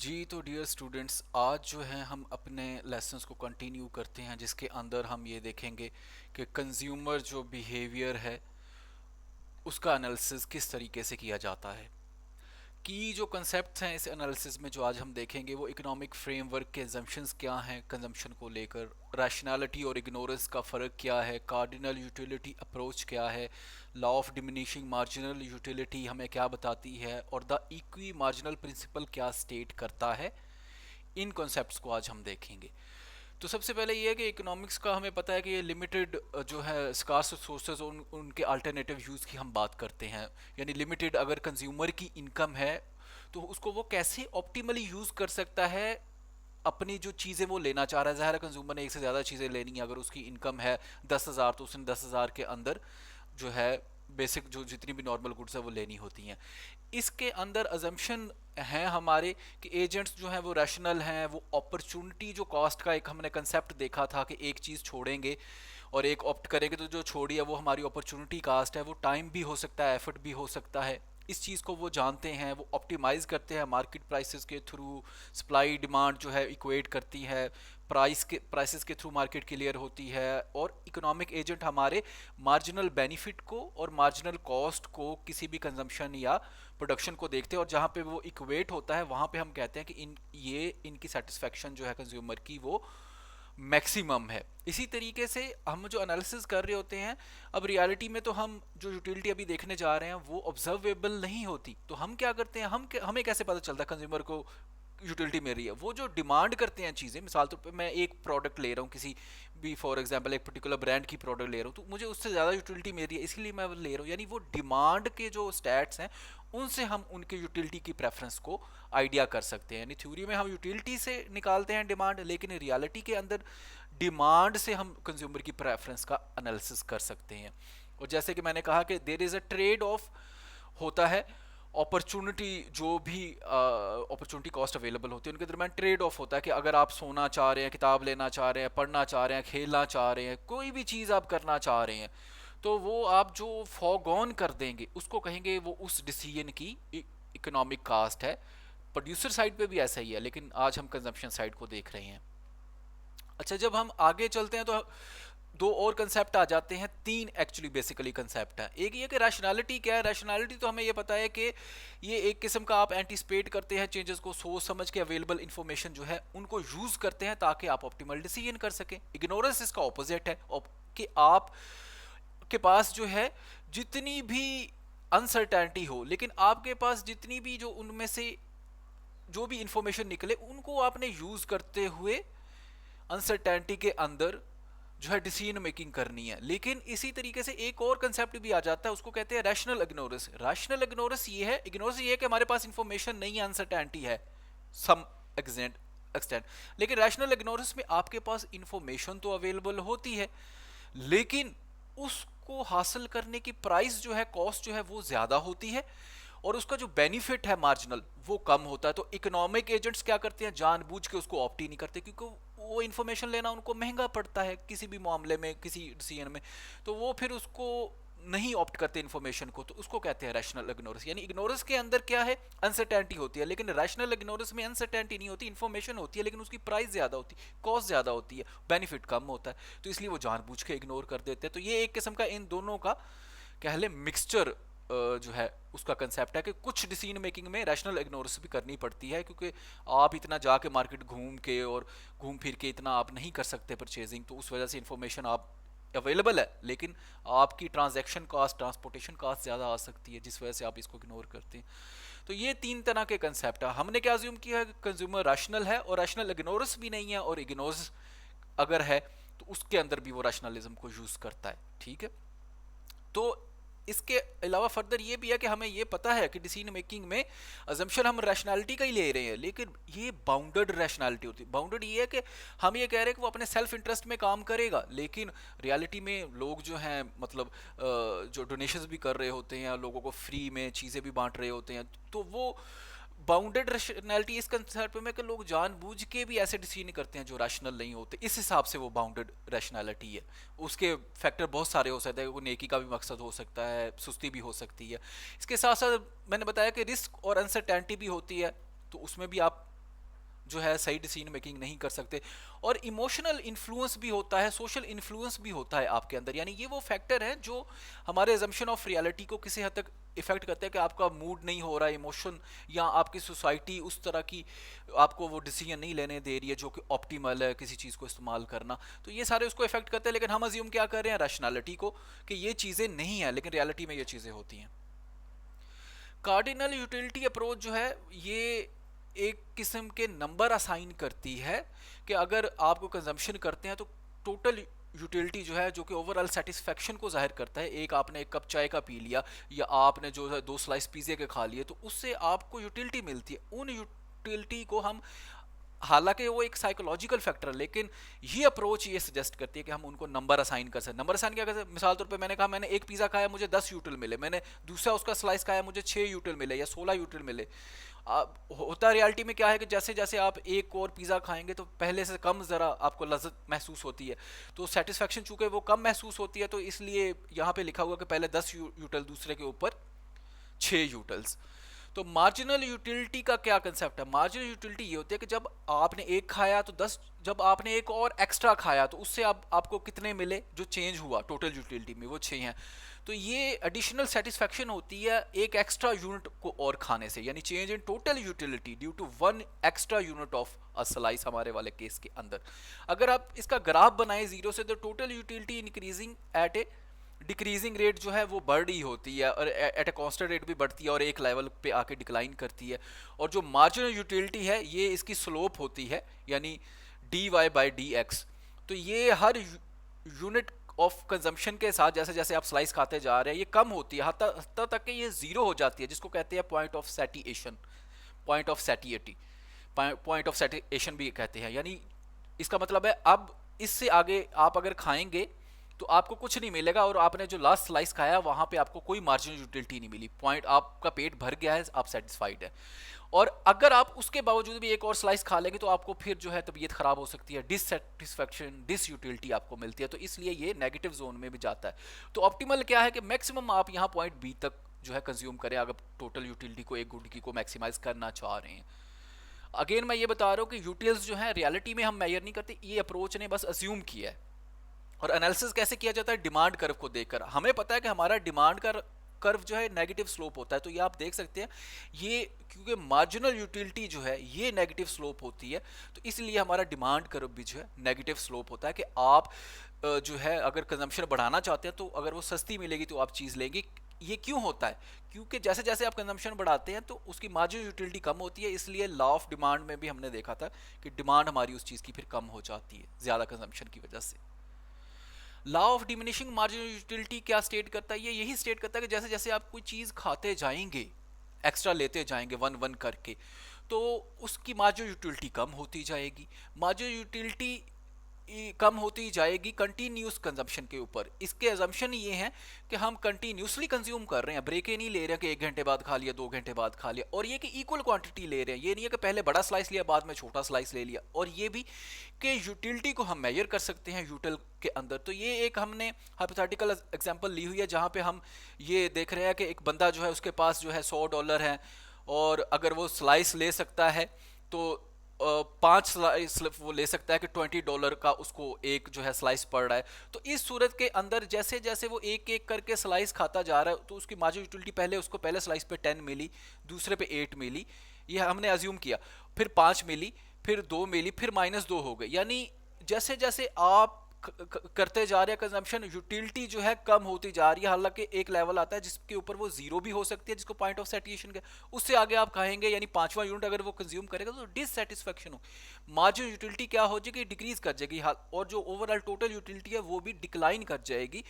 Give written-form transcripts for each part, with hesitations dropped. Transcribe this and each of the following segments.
जी तो dear students, आज जो है हम अपने लेसन्स को कंटिन्यू करते हैं, जिसके अंदर हम ये देखेंगे कि कंज्यूमर जो बिहेवियर है उसका एनालिसिस किस तरीके से किया जाता है। की जो कंसेप्ट्स हैं इस एनालिसिस में जो आज हम देखेंगे वो इकोनॉमिक फ्रेमवर्क के एजम्पशंस क्या हैं कंजम्पशन को लेकर, रैशनैलिटी और इग्नोरेंस का फ़र्क क्या है, कार्डिनल यूटिलिटी अप्रोच क्या है, law of diminishing marginal utility हमें क्या बताती है और द इक्वी मार्जिनल प्रिंसिपल क्या स्टेट करता है। इन कॉन्सेप्ट्स को आज हम देखेंगे। तो सबसे पहले ये है कि इकोनॉमिक्स का हमें पता है कि ये लिमिटेड जो है स्कार्स रिसोर्सेज उनके अल्टरनेटिव यूज़ की हम बात करते हैं। यानी लिमिटेड अगर कंज्यूमर की इनकम है तो उसको वो कैसे ऑप्टिमली यूज़ कर सकता है। अपनी जो चीज़ें वो लेना चाह रहा है, ज़ाहिर है कंज्यूमर ने एक से ज़्यादा चीज़ें लेनी है। अगर उसकी इनकम है 10,000 तो उसने 10,000 के अंदर जो है बेसिक जो जितनी भी नॉर्मल गुड्स है वो लेनी होती हैं। इसके अंदर अजम्पशन हैं हमारे कि एजेंट्स जो हैं वो रैशनल हैं, वो अपॉर्चुनिटी जो कॉस्ट का एक हमने कंसेप्ट देखा था कि एक चीज़ छोड़ेंगे और एक ऑप्ट करेंगे तो जो छोड़ी है वो हमारी अपॉर्चुनिटी कास्ट है। वो टाइम भी हो सकता है, एफर्ट भी हो सकता है। इस चीज़ को वो जानते हैं, वो ऑप्टिमाइज़ करते हैं मार्केट प्राइसेस के थ्रू। सप्लाई डिमांड जो है इक्वेट करती है, प्राइसेस के थ्रू मार्केट क्लियर होती है। और इकोनॉमिक एजेंट हमारे मार्जिनल बेनिफिट को और मार्जिनल कॉस्ट को किसी भी कंजम्पशन या प्रोडक्शन को देखते हैं, और जहाँ पे वो इक्वेट होता है वहाँ पे हम कहते हैं कि इनकी सेटिस्फेक्शन जो है कंज्यूमर की वो मैक्सिमम है। इसी तरीके से हम जो एनालिसिस कर रहे होते हैं, अब रियलिटी में तो हम जो यूटिलिटी अभी देखने जा रहे हैं वो ऑब्जर्वेबल नहीं होती। तो हम क्या करते हैं, हमें कैसे पता चलता है कंज्यूमर को यूटिलिटी मिल रही है। वो जो डिमांड करते हैं चीज़ें, मिसाल तौर पे मैं एक प्रोडक्ट ले रहा हूँ किसी भी, फॉर एग्जांपल एक पर्टिकुलर ब्रांड की प्रोडक्ट ले रहा हूँ, तो मुझे उससे ज़्यादा यूटिलिटी मिल रही है इसलिए मैं वो ले रहा हूँ। यानी वो डिमांड के जो स्टैट्स हैं उनसे हम उनके यूटिलिटी की प्रेफरेंस को आइडिया कर सकते हैं। यानी थ्योरी में हम यूटिलिटी से निकालते हैं डिमांड, लेकिन रियलिटी के अंदर डिमांड से हम कंज्यूमर की प्रेफरेंस का एनालिसिस कर सकते हैं। और जैसे कि मैंने कहा कि there is a trade off होता है, अपॉर्चुनिटी जो भी अपॉर्चुनिटी कॉस्ट अवेलेबल होती है उनके दरम्यान ट्रेड ऑफ होता है कि अगर आप सोना चाह रहे हैं, किताब लेना चाह रहे हैं, पढ़ना चाह रहे हैं, खेलना चाह रहे हैं, कोई भी चीज़ आप करना चाह रहे हैं, तो वो आप जो फॉरगॉन कर देंगे उसको कहेंगे वो उस डिसीजन की इकोनॉमिक कास्ट है। प्रोड्यूसर साइड पे भी ऐसा ही है, लेकिन आज हम कंजम्पशन साइड को देख रहे हैं। अच्छा, जब हम आगे चलते हैं तो दो और कंसेप्ट आ जाते हैं, तीन एक्चुअली बेसिकली कंसेप्ट है। एक ये कि रैशनैलिटी क्या है। रैशनैलिटी तो हमें ये पता है कि ये एक किस्म का आप एंटीसिपेट करते हैं चेंजेस को, सोच समझ के अवेलेबल इंफॉर्मेशन जो है उनको यूज करते हैं ताकि आप ऑप्टिमल डिसीजन कर सकें। इग्नोरेंस इसका ऑपोजिट है कि आप के पास जो है जितनी भी अनसर्टेनिटी हो, लेकिन आपके पास जितनी भी जो उनमें से जो भी इंफॉर्मेशन निकले उनको आपने यूज करते हुए अनसर्टेनिटी के अंदर जो है डिसीजन मेकिंग करनी है। लेकिन इसी तरीके से एक और कंसेप्ट भी आ जाता है, उसको कहते हैं रैशनल इग्नोरेंस। रैशनल इग्नोरेंस ये है, इग्नोरेंस ये है कि हमारे पास इंफॉर्मेशन नहीं है, अनसर्टेनिटी है सम एक्सटेंट। लेकिन रैशनल इग्नोरेंस में आपके पास इंफॉर्मेशन तो अवेलेबल होती है, लेकिन उसको हासिल करने की प्राइस जो है, कॉस्ट जो है वो ज्यादा होती है, और उसका जो बेनिफिट है मार्जिनल वो कम होता है। तो इकोनॉमिक एजेंट्स क्या करते हैं, जानबूझ के उसको ऑप्ट ही नहीं करते, क्योंकि वो इन्फॉर्मेशन लेना उनको महंगा पड़ता है किसी भी मामले में, किसी डिसीजन में। तो वो फिर उसको नहीं ऑप्ट करते इन्फॉर्मेशन को, तो उसको कहते हैं रैशनल इग्नोरेंस। यानी इग्नोरेंस के अंदर क्या है, अनसर्टेनिटी होती है, लेकिन रैशनल इग्नोरेंस में अनसर्टेनिटी नहीं होती, इन्फॉर्मेशन होती है लेकिन उसकी प्राइस ज्यादा होती है, कॉस्ट ज्यादा होती है, बेनिफिट कम होता है, तो इसलिए वो जानबूझ के इग्नोर कर देते हैं। तो ये एक किस्म का इन दोनों का कह ले मिक्सचर जो है उसका कंसेप्ट है कि कुछ डिसीजन मेकिंग में रैशनल इग्नोरेंस भी करनी पड़ती है, क्योंकि आप इतना जाके मार्केट घूम के और घूम फिर के इतना आप नहीं कर सकते परचेजिंग, तो उस वजह से इंफॉर्मेशन आप अवेलेबल है लेकिन आपकी ट्रांजैक्शन कॉस्ट, ट्रांसपोर्टेशन कॉस्ट ज़्यादा आ सकती है, जिस वजह से आप इसको इग्नोर करते हैं। तो ये तीन तरह के कंसेप्ट है। हमने क्या अज्यूम किया है, कंज्यूमर रैशनल है और रैशनल इग्नोरेंस भी नहीं है, और इग्नोरेंस अगर है तो उसके अंदर भी वो रैशनलिज्म को यूज़ करता है। ठीक है, तो इसके अलावा फर्दर ये भी है कि हमें ये पता है कि डिसीजन मेकिंग में अजम्पशन हम रैशनैलिटी का ही ले रहे हैं, लेकिन ये बाउंडेड रैशनैलिटी होती है। बाउंडेड ये है कि हम ये कह रहे हैं कि वो अपने सेल्फ इंटरेस्ट में काम करेगा, लेकिन रियलिटी में लोग जो हैं मतलब जो डोनेशंस भी कर रहे होते हैं, लोगों को फ्री में चीज़ें भी बांट रहे होते हैं, तो वो बाउंडेड रैशनैलिटी इस कंसेप्ट में कि लोग जानबूझ के भी ऐसे डिसीजन करते हैं जो रैशनल नहीं होते, इस हिसाब से वो बाउंडेड रैशनैलिटी है। उसके फैक्टर बहुत सारे हो सकते हैं, वो नेकी का भी मकसद हो सकता है, सुस्ती भी हो सकती है। इसके साथ साथ मैंने बताया कि रिस्क और अनसर्टेनिटी भी होती है, तो उसमें भी आप जो है सही डिसीजन मेकिंग नहीं कर सकते। और इमोशनल इन्फ्लुएंस भी होता है, सोशल इन्फ्लुएंस भी होता है आपके अंदर, यानी ये वो फैक्टर है जो हमारे एजम्पशन ऑफ रियलिटी को किसी हद तक इफेक्ट करते हैं कि आपका मूड नहीं हो रहा है, इमोशन या आपकी सोसाइटी उस तरह की आपको वो डिसीजन नहीं लेने दे रही है जो कि ऑप्टिमल है किसी चीज़ को इस्तेमाल करना, तो ये सारे उसको इफेक्ट करते हैं। लेकिन हम अज्यूम क्या कर रहे हैं रैशनैलिटी को कि ये चीज़ें नहीं है, लेकिन रियलिटी में ये चीज़ें होती हैं। कार्डिनल यूटिलिटी अप्रोच जो है ये एक किस्म के नंबर असाइन करती है कि अगर आपको कंजम्पशन करते हैं तो टोटल यूटिलिटी जो है, जो कि ओवरऑल सेटिस्फेक्शन को जाहिर करता है, एक आपने एक कप चाय का पी लिया या आपने जो है 2 स्लाइस पिज़्ज़े के खा लिए, तो उससे आपको यूटिलिटी मिलती है। उन यूटिलिटी को हम, हालांकि वो एक साइकोलॉजिकल फैक्टर है, लेकिन ये अप्रोच ये सजेस्ट करती है कि हम उनको नंबर असाइन कर सकते हैं। नंबर असाइन क्या कर सकते हैं? मिसाल तौर पे मैंने कहा मैंने एक पिज़्ज़ा खाया मुझे 10 यूटिल मिले, मैंने दूसरा उसका स्लाइस खाया मुझे 6 यूटिल मिले या 16 यूटिल मिले। होता रियलिटी में क्या है कि जैसे जैसे आप एक और पिज़्ज़ा खाएंगे तो पहले से कम ज़रा आपको लज्जत महसूस होती है, तो सेटिस्फेक्शन चूंकि वो कम महसूस होती है, तो इसलिए यहाँ पे लिखा हुआ कि पहले 10 यूटिल दूसरे के ऊपर 6 यूटिल्स। तो मार्जिनल यूटिलिटी का क्या कंसेप्ट है? मार्जिनल यूटिलिटी ये होती है कि जब आपने एक खाया तो 10, जब आपने एक और एक्स्ट्रा खाया तो उससे आपको कितने मिले, जो चेंज हुआ टोटल यूटिलिटी में वो 6 हैं। तो ये एडिशनल सेटिस्फेक्शन होती है एक एक्स्ट्रा यूनिट को और खाने से, यानी change in total utility due to 1 extra unit of a slice हमारे वाले केस के अंदर। अगर आप इसका ग्राफ बनाएं 0 से, तो total utility increasing at A decreasing rate जो है वो बढ़ रही होती है, और एट ए कॉन्स्टेंट रेट भी बढ़ती है और एक लेवल पे आके डिक्लाइन करती है। और जो मार्जिनल यूटिलिटी है ये इसकी स्लोप होती है, यानी D Y by D X. तो ये हर यूनिट ऑफ कंजम्पशन के साथ जैसे जैसे आप स्लाइस खाते जा रहे हैं ये कम होती है, हत्ता तक कि ये जीरो हो जाती है, जिसको कहते हैं point of satiation, point of satiety, point of satiation भी कहते हैं। यानी इसका मतलब है अब इससे आगे आप अगर खाएंगे तो आपको कुछ नहीं मिलेगा, और आपने जो लास्ट स्लाइस खाया वहां पे आपको कोई मार्जिनल यूटिलिटी नहीं मिली, पॉइंट आपका पेट भर गया है, आप सेटिस्फाइड है। और अगर आप उसके बावजूद भी एक और स्लाइस खा लेंगे तो आपको फिर जो है तबीयत खराब हो सकती है, डिससेटिस्फैक्शन, डिसयूटिलिटी आपको मिलती है, तो इसलिए ये नेगेटिव जोन में भी जाता है। तो ऑप्टिमल क्या है कि मैक्सिमम आप यहाँ पॉइंट बी तक जो है कंज्यूम करें अगर टोटल यूटिलिटी को एक गुड की को मैक्सिमाइज करना चाह रहे हैं। अगेन मैं ये बता रहा हूँ कि यूटिल्स जो है रियलिटी में हम मेजर नहीं करते, ये अप्रोच ने बस अज्यूम किया है। और एनालिसिस कैसे किया जाता है? डिमांड कर्व को देखकर। हमें पता है कि हमारा डिमांड का कर्व जो है नेगेटिव स्लोप होता है, तो ये आप देख सकते हैं, ये क्योंकि मार्जिनल यूटिलिटी जो है ये नेगेटिव स्लोप होती है, तो इसलिए हमारा डिमांड कर्व भी जो है नेगेटिव स्लोप होता है कि आप जो है अगर कंजम्पशन बढ़ाना चाहते हैं तो अगर वो सस्ती मिलेगी तो आप चीज़ लेंगे। ये क्यों होता है? क्योंकि जैसे जैसे आप कंजम्पशन बढ़ाते हैं तो उसकी मार्जिनल यूटिलिटी कम होती है, इसलिए लॉ ऑफ डिमांड में भी हमने देखा था कि डिमांड हमारी उस चीज़ की फिर कम हो जाती है ज़्यादा कंजम्पशन की वजह से। Law of diminishing marginal utility क्या स्टेट करता है? ये यही स्टेट करता है कि जैसे जैसे आप कोई चीज़ खाते जाएंगे, एक्स्ट्रा लेते जाएंगे वन वन करके, तो उसकी मार्जिनल यूटिलिटी कम होती जाएगी। मार्जिनल यूटिलिटी कम होती जाएगी कंटिन्यूस कंजम्पशन के ऊपर। इसके अजम्पशन ये हैं कि हम कंटिन्यूसली कंज्यूम कर रहे हैं, ब्रेकें नहीं ले रहे हैं कि 1 घंटे बाद खा लिया 2 घंटे बाद खा लिया, और ये कि इक्वल क्वांटिटी ले रहे हैं, ये नहीं है कि पहले बड़ा स्लाइस लिया बाद में छोटा स्लाइस ले लिया। और ये भी कि यूटिलिटी को हम मेजर कर सकते हैं यूटिल के अंदर। तो ये एक हमने हाइपोथेटिकल एग्जांपल ली हुई है जहाँ पे हम ये देख रहे हैं कि एक बंदा जो है उसके पास जो है $100 है, और अगर वो स्लाइस ले सकता है तो 5 स्लाइस वो ले सकता है कि $20 का उसको एक जो है स्लाइस पड़ रहा है। तो इस सूरत के अंदर जैसे जैसे वो एक एक करके स्लाइस खाता जा रहा है तो उसकी मार्जिनल यूटिलिटी पहले उसको पहले स्लाइस पे 10 मिली, दूसरे पे 8 मिली, ये हमने अज्यूम किया, फिर 5 मिली, फिर 2 मिली, फिर -2 हो गई। यानी जैसे जैसे आप करते जा रहे हैं कंजम्पशन, यूटिलिटी जो है कम होती जा रही है, हालांकि एक लेवल आता है जिसके ऊपर वो जीरो भी हो सकती है, जिसको पॉइंट ऑफ सैटिस्फैक्शन का, उससे आगे आप खाएंगे यानी 5वां यूनिट अगर वो कंज्यूम करेगा तो डिससेटिस्फैक्शन हो, मार्जिनल यूटिलिटी क्या हो जाएगी, डिक्रीज कर जाएगी, और जो ओवरऑल टोटल यूटिलिटी है वो भी डिक्लाइन कर जाएगी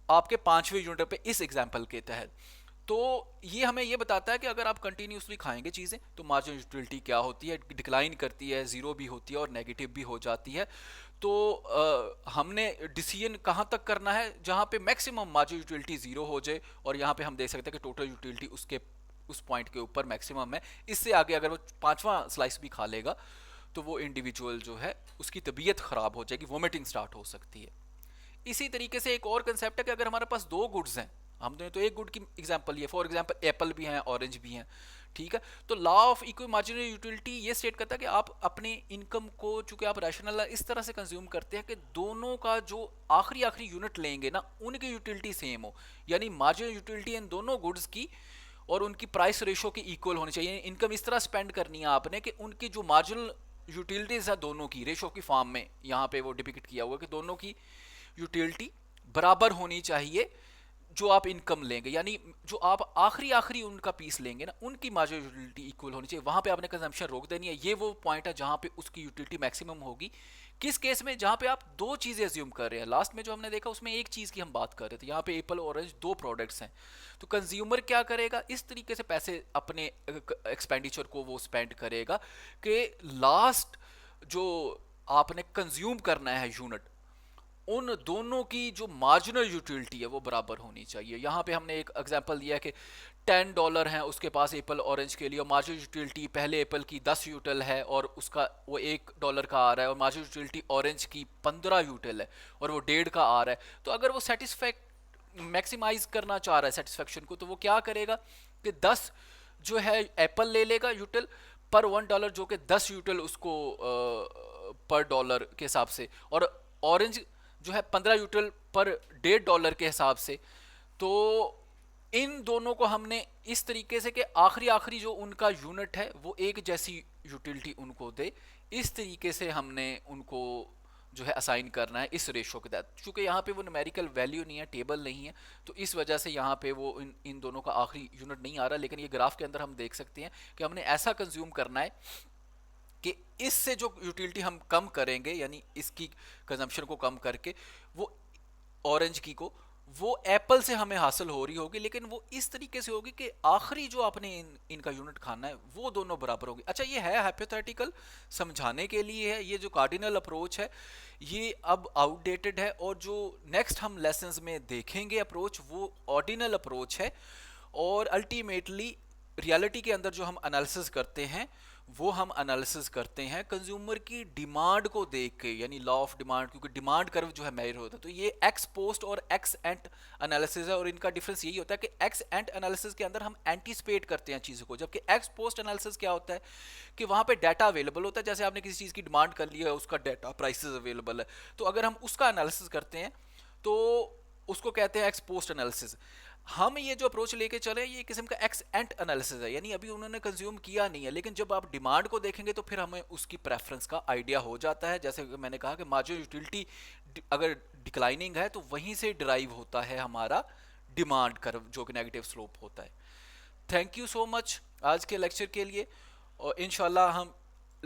आपके 5वें यूनिट पे इस एग्जाम्पल के तहत। तो ये हमें ये बताता है कि अगर आप कंटिन्यूसली खाएंगे चीज़ें तो मार्जिनल यूटिलिटी क्या होती है, डिक्लाइन करती है, जीरो भी होती है और नेगेटिव भी हो जाती है। तो हमने डिसीजन कहाँ तक करना है जहाँ पे मैक्सिमम मार्जिनल यूटिलिटी जीरो हो जाए, और यहाँ पे हम देख सकते हैं कि टोटल यूटिलिटी उसके उस पॉइंट के ऊपर मैक्सिमम है। इससे आगे अगर वो 5वां स्लाइस भी खा लेगा तो वो इंडिविजुअल जो है उसकी तबीयत ख़राब हो जाएगी, वोमिटिंग स्टार्ट हो सकती है। इसी तरीके से एक और कंसेप्ट है कि अगर हमारे पास 2 गुड्स हैं, हमने तो एक गुड की एग्जांपल लिया, फॉर एग्जांपल एप्पल भी हैं ऑरेंज भी हैं, ठीक है। तो law of equal marginal utility ये स्टेट करता है कि आप अपने इनकम को, चूंकि आप रैशनल इस तरह से कंज्यूम करते हैं कि दोनों का जो आखिरी आखिरी यूनिट लेंगे ना, उनकी यूटिलिटी सेम हो, यानी मार्जिनल यूटिलिटी इन दोनों गुड्स की और उनकी प्राइस रेशो की इक्वल होनी चाहिए। इनकम इस तरह स्पेंड करनी है आपने कि उनकी जो मार्जिनल यूटिलिटीज है दोनों की रेशो की फॉर्म में यहाँ पे वो डिपिक्ट किया हुआ कि दोनों की यूटिलिटी बराबर होनी चाहिए जो आप इनकम लेंगे, यानी जो आप आखिरी आखिरी उनका पीस लेंगे ना, उनकी मार्जिनल यूटिलिटी इक्वल होनी चाहिए। वहां पे आपने कंजम्पशन रोक देनी है। ये वो पॉइंट है जहां पे उसकी यूटिलिटी मैक्सिमम होगी। किस केस में? जहां पे आप दो चीजें एज्यूम कर रहे हैं। लास्ट में जो हमने देखा उसमें एक चीज की हम बात कर रहे थे, यहाँ पे एप्पल ऑरेंज दो प्रोडक्ट्स हैं। तो कंज्यूमर क्या करेगा? इस तरीके से पैसे अपने एक्सपेंडिचर को वो स्पेंड करेगा कि लास्ट जो आपने कंज्यूम करना है यूनिट, उन दोनों की जो मार्जिनल यूटिलिटी है वो बराबर होनी चाहिए। यहाँ पे हमने एक एग्जांपल दिया कि $10 हैं उसके पास एप्पल ऑरेंज के लिए, और मार्जिनल यूटिलिटी पहले एप्पल की 10 यूटिल है और उसका वो $1 का आ रहा है, और मार्जिनल यूटिलिटी ऑरेंज की 15 यूटिल है और वो 1.5 का आ रहा है। तो अगर वो सेटिस्फैक्ट मैक्सिमाइज करना चाह रहा है सेटिस्फेक्शन को, तो वो क्या करेगा कि 10 जो है एप्पल ले लेगा यूटिल पर $1, जो कि 10 यूटिल उसको पर डॉलर के हिसाब से, और ऑरेंज जो है 15 यूटिल पर $1.5 के हिसाब से। तो इन दोनों को हमने इस तरीके से कि आखिरी आखिरी जो उनका यूनिट है वो एक जैसी यूटिलिटी उनको दे, इस तरीके से हमने उनको जो है असाइन करना है इस रेशो के तहत। चूंकि यहाँ पे वो न्यूमेरिकल वैल्यू नहीं है, टेबल नहीं है, तो इस वजह से यहाँ पे वो इन दोनों का आखिरी यूनिट नहीं आ रहा। लेकिन ये ग्राफ के अंदर हम देख सकते हैं कि हमने ऐसा कंज्यूम करना है कि इससे जो यूटिलिटी हम कम करेंगे, यानी इसकी कंजम्पशन को कम करके वो ऑरेंज की को वो एप्पल से हमें हासिल हो रही होगी, लेकिन वो इस तरीके से होगी कि आखिरी जो आपने इनका यूनिट खाना है वो दोनों बराबर होगी। अच्छा, ये है हाइपोथेटिकल, समझाने के लिए है। ये जो कार्डिनल अप्रोच है ये अब आउटडेटेड है, और जो नेक्स्ट हम लेसन्स में देखेंगे अप्रोच वो ऑर्डिनल अप्रोच है। और अल्टीमेटली रियलिटी के अंदर जो हम एनालिसिस करते हैं वो हम एनालिसिस करते हैं कंज्यूमर की डिमांड को देख के, यानी लॉ ऑफ डिमांड, क्योंकि डिमांड कर्व जो है मेजर होता है। तो ये एक्स पोस्ट और एक्स एंट एनालिसिस है, और इनका डिफरेंस यही होता है कि एक्स एंट एनालिसिस के अंदर हम एंटीसिपेट करते हैं चीज़ों को, जबकि एक्स पोस्ट एनालिसिस क्या होता है कि वहाँ पे डाटा अवेलेबल होता है। जैसे आपने किसी चीज़ की डिमांड कर ली है, उसका डाटा प्राइसेस अवेलेबल है, तो अगर हम उसका एनालिसिस करते हैं तो उसको कहते हैं एक्स पोस्ट एनालिसिस। हम ये जो अप्रोच लेके चले ये किस्म का एक्स एंट एनालिसिस है, यानी अभी उन्होंने कंज्यूम किया नहीं है, लेकिन जब आप डिमांड को देखेंगे तो फिर हमें उसकी प्रेफरेंस का आइडिया हो जाता है। जैसे मैंने कहा कि मार्जिनल यूटिलिटी अगर डिक्लाइनिंग है तो वहीं से डिराइव होता है हमारा डिमांड कर्व, जो कि नेगेटिव स्लोप होता है। थैंक यू सो मच आज के लेक्चर के लिए, और इंशाल्लाह हम